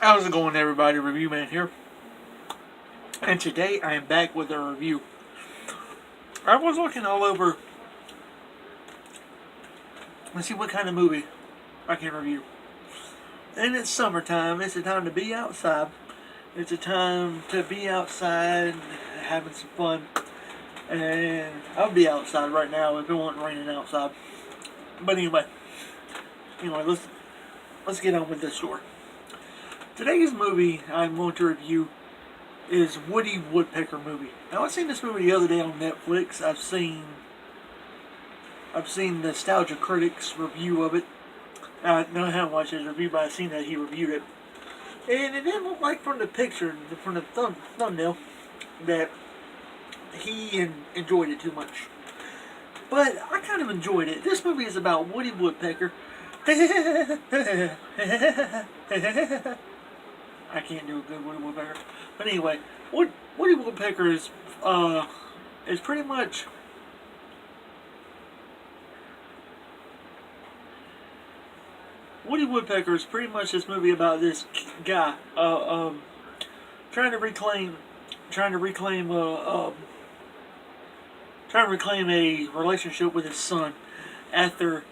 How's it going, everybody? Review Man here, and today I am back with a review. I was looking all over and see what kind of movie I can review. And it's summertime. It's a time to be outside. It's a time to be outside having some fun. And I'll be outside right now if it wasn't raining outside. But anyway, let's get on with this story. Today's movie I'm going to review is Woody Woodpecker movie. Now, I seen this movie the other day on Netflix. I've seen Nostalgia Critic's review of it. No, I haven't watched his review, but I've seen that he reviewed it. And it didn't look like from the picture, from the thumbnail, that he enjoyed it too much. But I kind of enjoyed it. This movie is about Woody Woodpecker. I can't do a good Woody Woodpecker. But anyway, Woody Woodpecker is pretty much Woody Woodpecker is pretty much this movie about this guy trying to reclaim a relationship with his son after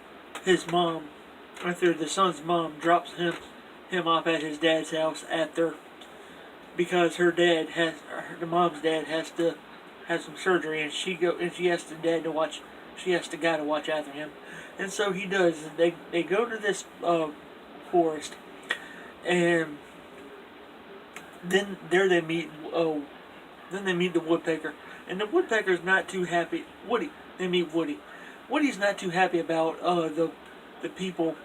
the son's mom drops him off at his dad's house because the mom's dad has to have some surgery, and she has the guy to watch after him. And so he does. They go to this forest, and then they meet the woodpecker, and the woodpecker's not too happy. They meet Woody. Woody's not too happy about the people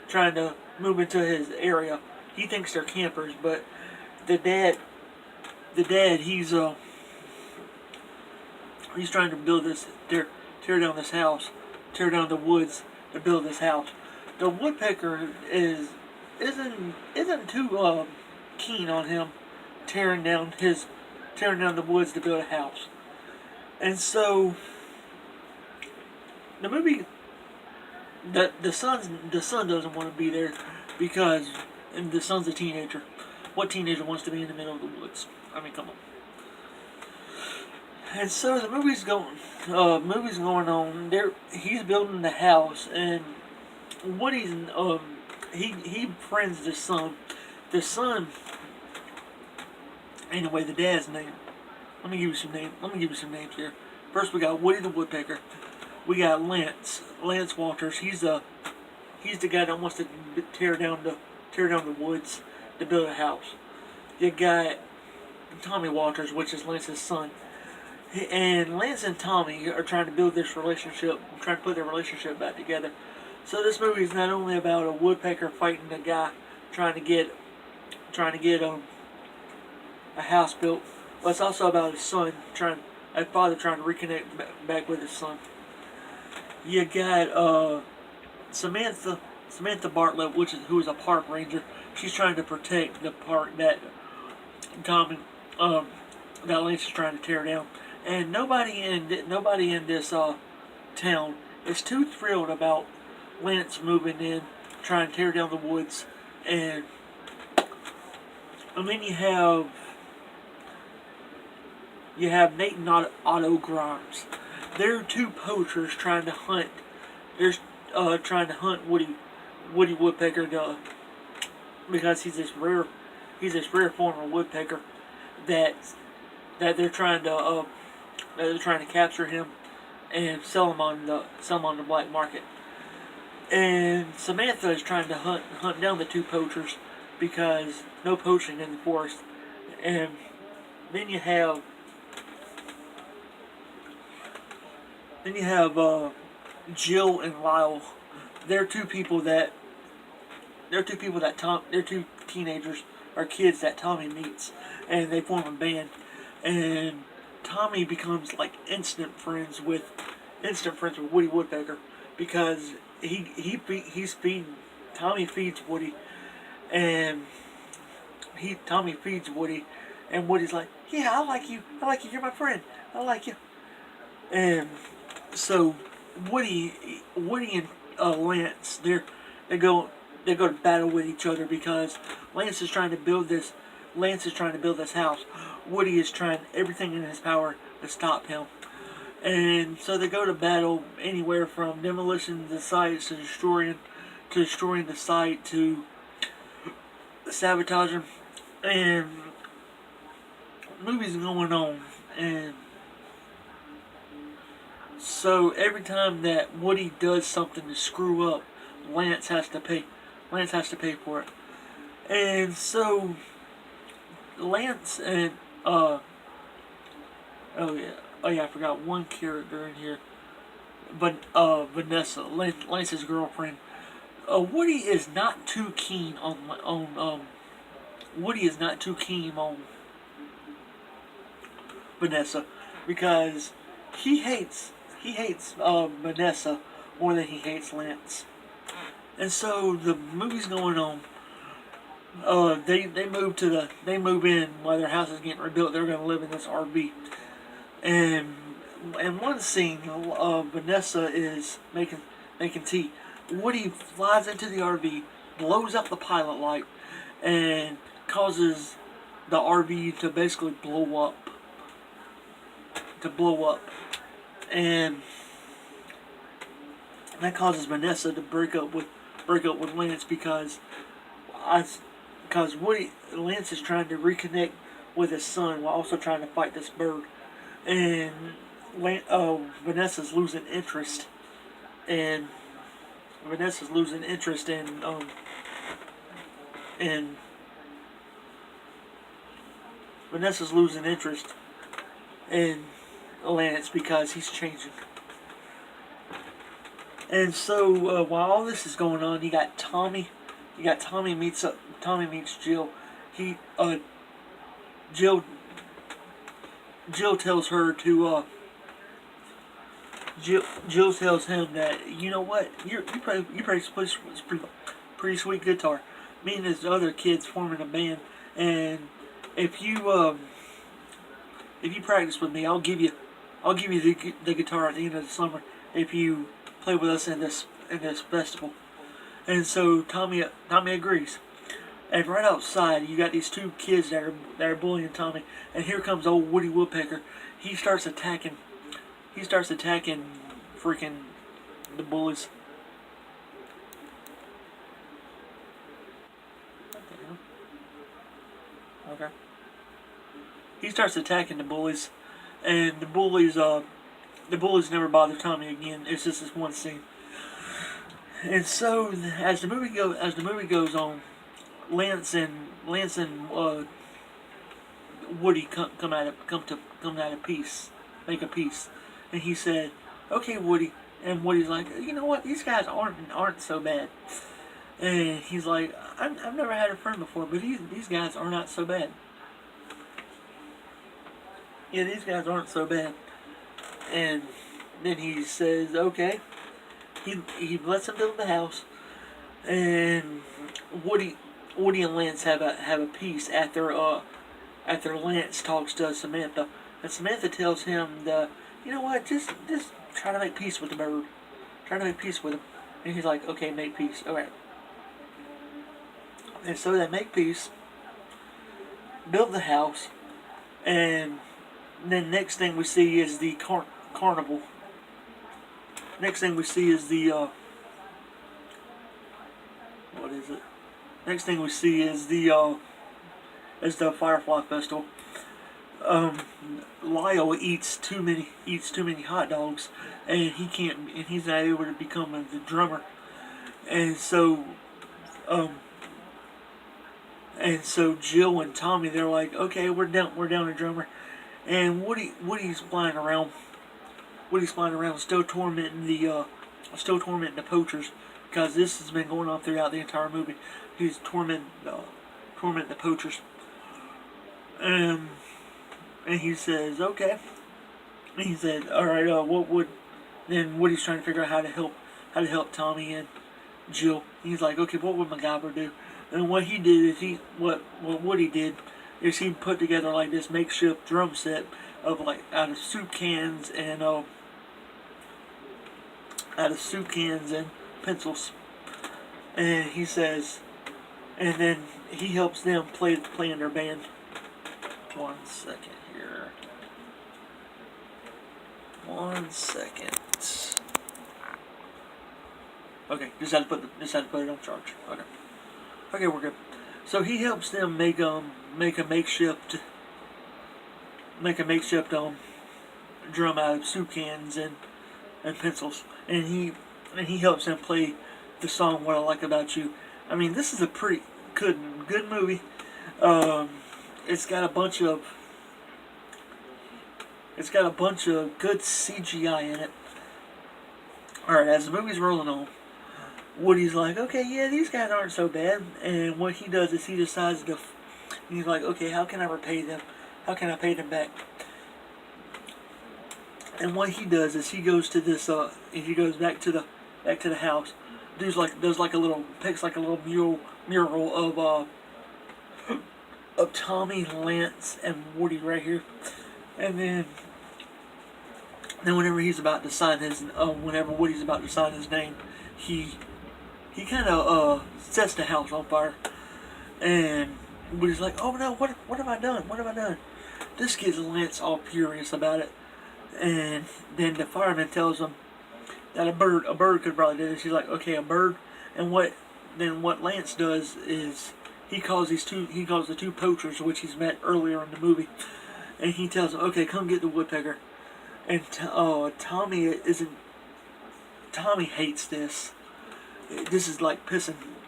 trying to move into his area. He thinks they're campers, but the dad he's trying to build this tear down this house, tear down the woods to build this house. The woodpecker isn't too keen on him tearing down the woods to build a house. And so the movie, the son doesn't want to be there because the son's a teenager. What teenager wants to be in the middle of the woods? I mean, come on. And so the movie's going on. He's building the house, and Woody's he befriends the son. The son, anyway, the dad's name. Let me give you some names here. First, we got Woody the Woodpecker. We got Lance Walters. He's the guy that wants to tear down the woods to build a house. You got Tommy Walters, which is Lance's son. And Lance and Tommy are trying to build this relationship, trying to put their relationship back together. So this movie is not only about a woodpecker fighting a guy trying to get a house built, but it's also about a father trying to reconnect back with his son. You got Samantha Bartlett, who is a park ranger. She's trying to protect the park that Lance is trying to tear down. And nobody in this town is too thrilled about Lance moving in, trying to tear down the woods. And then you have Nate and Otto Grimes. They're two poachers trying to hunt. They're trying to hunt Woody Woodpecker because he's this rare form of woodpecker that they're trying to capture him and sell him on the black market. And Samantha is trying to hunt down the two poachers because no poaching in the forest. And then you have Jill and Lyle. They're two teenagers or kids that Tommy meets, and they form a band. And Tommy becomes like instant friends with Woody Woodpecker because Tommy feeds Woody, and Tommy feeds Woody, and Woody's like, yeah, I like you, you're my friend, I like you. And so Woody and Lance, they go they go to battle with each other because Lance is trying to build this. Lance is trying to build this house. Woody is trying everything in his power to stop him. And so they go to battle anywhere from demolition the sites to destroying the site to sabotaging. And movies going on. And so every time that Woody does something to screw up, Lance has to pay. Lance has to pay for it. And so Lance and I forgot one character in here, but Vanessa, Lance's girlfriend. Woody is not too keen on Woody is not too keen on Vanessa because he hates Vanessa more than he hates Lance. And so the movie's going on. They move in while their house is getting rebuilt. They're gonna live in this RV. And in one scene, Vanessa is making tea. Woody flies into the RV, blows up the pilot light, and causes the RV to basically blow up. And that causes Vanessa to break up with Lance because Lance is trying to reconnect with his son while also trying to fight this bird, and Vanessa's losing interest, in Lance because he's changing. And so while all this is going on, you got Tommy meets Jill. Jill tells her to Jill tells him that, you know what, you play pretty sweet guitar. Me and this other kid's forming a band, and if you practice with me, I'll give you the guitar at the end of the summer if you play with us in this festival. And so Tommy agrees. And right outside, you got these two kids that are bullying Tommy, and here comes old Woody Woodpecker. He starts attacking freaking the bullies. What the hell? Okay. He starts attacking the bullies, and the bullies never bother Tommy again. It's just this one scene. And so as the movie goes on, Lance and Woody come out of peace, make a peace, and he said, "Okay, Woody," and Woody's like, "You know what? These guys aren't so bad." And he's like, "I've never had a friend before, but these guys are not so bad. Yeah, these guys aren't so bad." And then he says, "Okay." He lets him build the house, and Woody and Lance have a peace after Lance talks to Samantha, and Samantha tells him that, you know what, just try to make peace with the bird, try to make peace with him, and he's like, okay, make peace, all right. And so they make peace, build the house, and then next thing we see is the carnival. Next thing we see is the what is it? Next thing we see is the Firefly Festival. Lyle eats too many hot dogs, and he's not able to become the drummer. And so Jill and Tommy, they're like, okay, we're down a drummer, and Woody's flying around. Still tormenting the poachers, because this has been going on throughout the entire movie. He's tormenting the poachers, and he says, okay. And he said, all right, then Woody's trying to figure out how to help Tommy and Jill. He's like, okay, what would MacGyver do? And what he did is what Woody did is he put together like this makeshift drum set of like out of soup cans and pencils, and he says, and then he helps them play in their band. 1 second here. 1 second. Okay, just had to put it on charge. Okay. Okay, we're good. So he helps them make a makeshift drum out of soup cans and pencils, and he helps them play the song "What I Like About You." I mean, this is a pretty good movie. It's got a bunch of good CGI in it. All right, as the movie's rolling on, Woody's like, okay, yeah, these guys aren't so bad. And what he does is he decides to, he's like, okay, how can I repay them? How can I pay them back? And what he does is he goes to this, he goes back to the house, picks like a little mural of Tommy, Lance, and Woody right here. And then whenever he's about to sign whenever Woody's about to sign his name, he kind of sets the house on fire, and Woody's like, "Oh no, what have I done? What have I done?" This gets Lance all furious about it, and then the fireman tells him that a bird could probably do this. He's like, "Okay, a bird," and what Lance does is he calls the two poachers, which he's met earlier in the movie, and he tells them, "Okay, come get the woodpecker." And Tommy hates this. This is like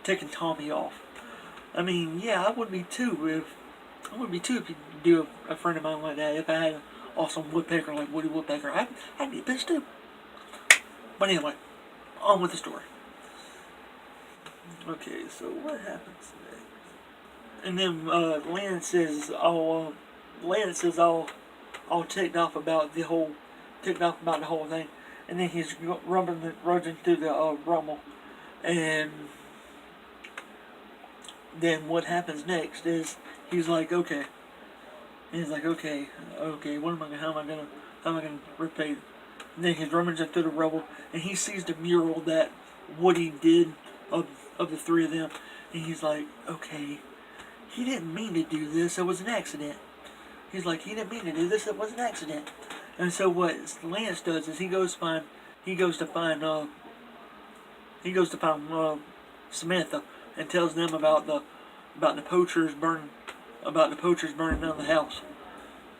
taking Tommy off. I mean, yeah, I would be too if you do a friend of mine like that. If I had an awesome woodpecker like Woody Woodpecker, I'd be pissed too. But anyway, on with the story. Okay, so what happens next? And then Lance is all ticked off about the whole thing, and then he's rummaging through the rumble, and then what happens next is he's like, okay, how am I gonna repay? And then he's rummaging through the rubble, and he sees the mural that Woody did of the three of them, and he's like, okay, he didn't mean to do this. It was an accident. He's like, he didn't mean to do this. It was an accident. And so what Lance does is he goes to find Samantha and tells them about the poachers burning down the house,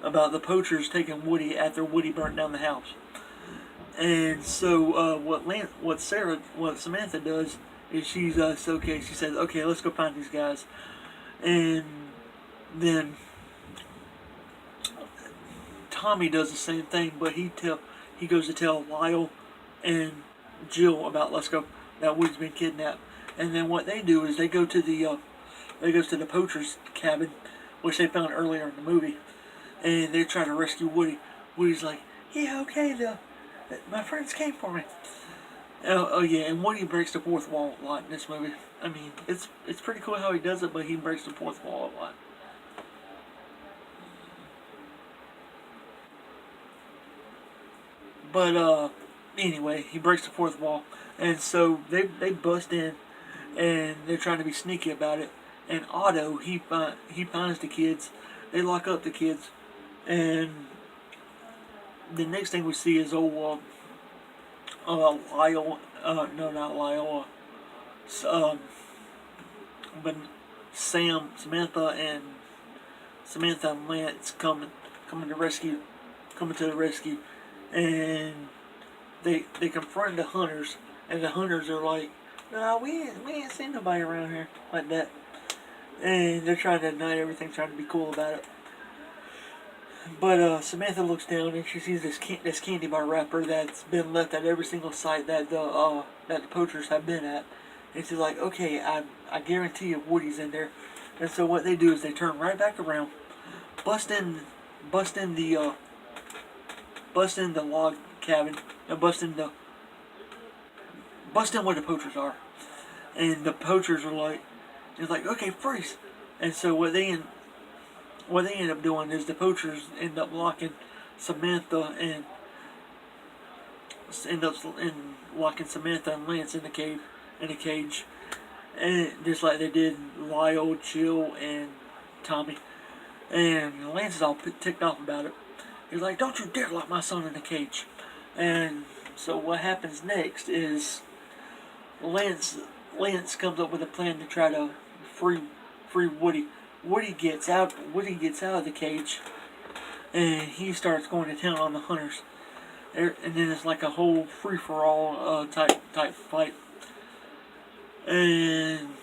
about the poachers taking Woody after Woody burnt down the house. And so what Samantha does is she says, okay, let's go find these guys. And then Tommy does the same thing, but he goes to tell Lyle and Jill about that Woody's been kidnapped. And then what they do is they go to the poachers' cabin, which they found earlier in the movie, and they try to rescue Woody. Woody's like, yeah, okay, my friends came for me. Oh yeah, and Woody breaks the fourth wall a lot in this movie. I mean, it's pretty cool how he does it, but he breaks the fourth wall a lot. But anyway, he breaks the fourth wall, and so they bust in, and they're trying to be sneaky about it. And Otto, he finds the kids. They lock up the kids, and the next thing we see is Lyle. No, not Lyle. But Samantha and Lance coming to the rescue, and they confront the hunters, and the hunters are like, "No, we ain't seen nobody around here like that," and they're trying to deny everything, trying to be cool about it. But Samantha looks down and she sees this candy bar wrapper that's been left at every single site that the poachers have been at, and she's like, "Okay, I guarantee you Woody's in there." And so what they do is they turn right back around, bust in the log cabin, and bust in where the poachers are, and the poachers are like, it's like, "Okay, freeze." And so what they end up doing is the poachers end up locking Samantha and Lance in the cage, and just like they did Lyle, Jill, and Tommy. And Lance is all ticked off about it. He's like, "Don't you dare lock my son in a cage." And so what happens next is Lance comes up with a plan to try to free Woody. Woody gets out of the cage, and he starts going to town on the hunters. And then it's like a whole free for all type fight. And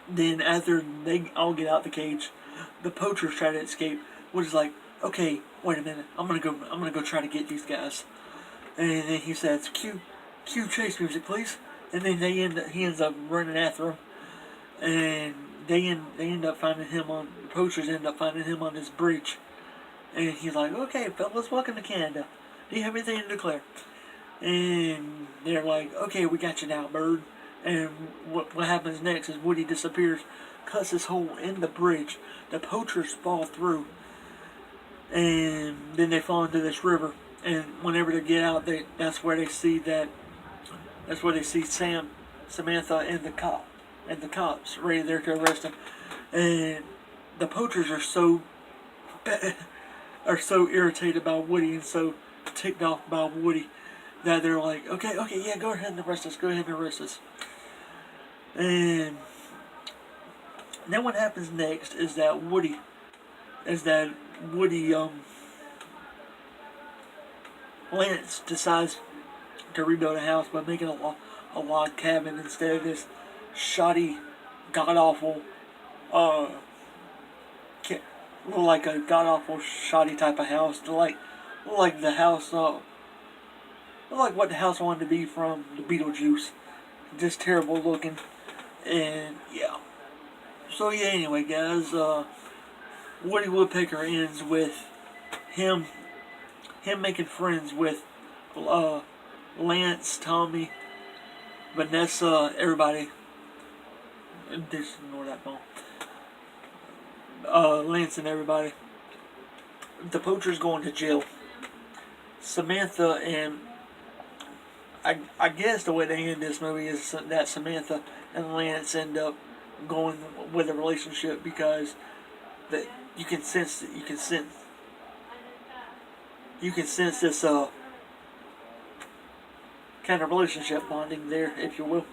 then after they all get out the cage, the poachers try to escape. Woody's like, "Okay, wait a minute. I'm gonna go try to get these guys." And then he says, "Cue chase music, please." And then he ends up running after them, and they end up finding him on the poachers end up finding him on this bridge. And he's like, "Okay, fellas, welcome to Canada. Do you have anything to declare?" And they're like, "Okay, we got you now, bird." And what happens next is Woody disappears, cuts his hole in the bridge. The poachers fall through, and then they fall into this river. And whenever they get out, that's where they see Samantha, and the cops ready there to arrest him. And the poachers are so irritated by Woody and so ticked off by Woody that they're like, okay, yeah, go ahead and arrest us. And then what happens next is that Woody, Lance decides to rebuild a house by making a log cabin instead of this shoddy, god awful, like a god awful shoddy type of house. Like the house, like what the house wanted to be from the Beetlejuice. Just terrible looking, and yeah. So yeah, anyway, guys, Woody Woodpecker ends with him making friends with Lance, Tommy, Vanessa, everybody. Just ignore that phone. Lance and everybody. The poacher's going to jail. Samantha and I guess the way they end this movie is that Samantha and Lance end up going with a relationship because that you can sense this kind of relationship bonding there, if you will.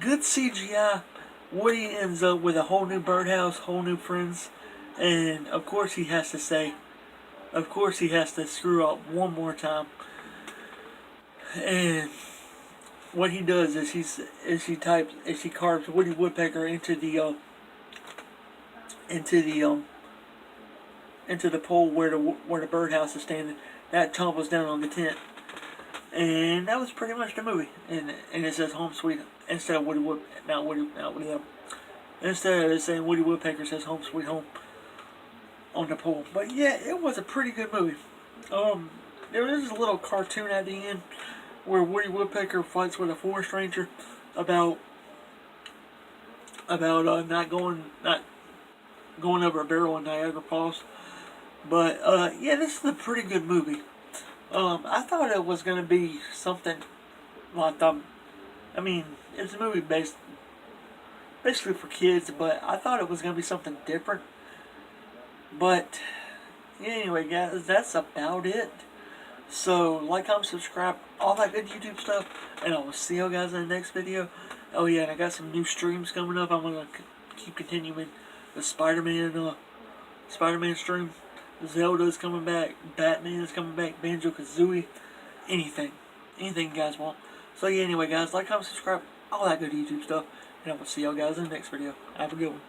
Good CGI. Woody ends up with a whole new birdhouse, whole new friends, and of course he has to screw up one more time. And what he does is he carves Woody Woodpecker into the pole where the birdhouse is standing. That tumbles down on the tent, and that was pretty much the movie. And it says "Home Sweet" instead of instead of it saying Woody Woodpecker, says "Home Sweet Home" on the pole. But yeah, it was a pretty good movie. There was a little cartoon at the end where Woody Woodpecker fights with a forest ranger about not going over a barrel in Niagara Falls. But yeah, this is a pretty good movie. I thought it was gonna be something like I mean, it's a movie basically for kids, but I thought it was gonna be something different. But yeah, anyway, guys, that's about it. So, like, comment, subscribe, all that good YouTube stuff, and I will see you guys in the next video. Oh yeah, and I got some new streams coming up. I'm gonna keep continuing the Spider-Man stream. Zelda's coming back, Batman is coming back, Banjo-Kazooie, anything you guys want. So yeah, anyway, guys, like, comment, subscribe, all that good YouTube stuff, and I will see y'all guys in the next video. Have a good one.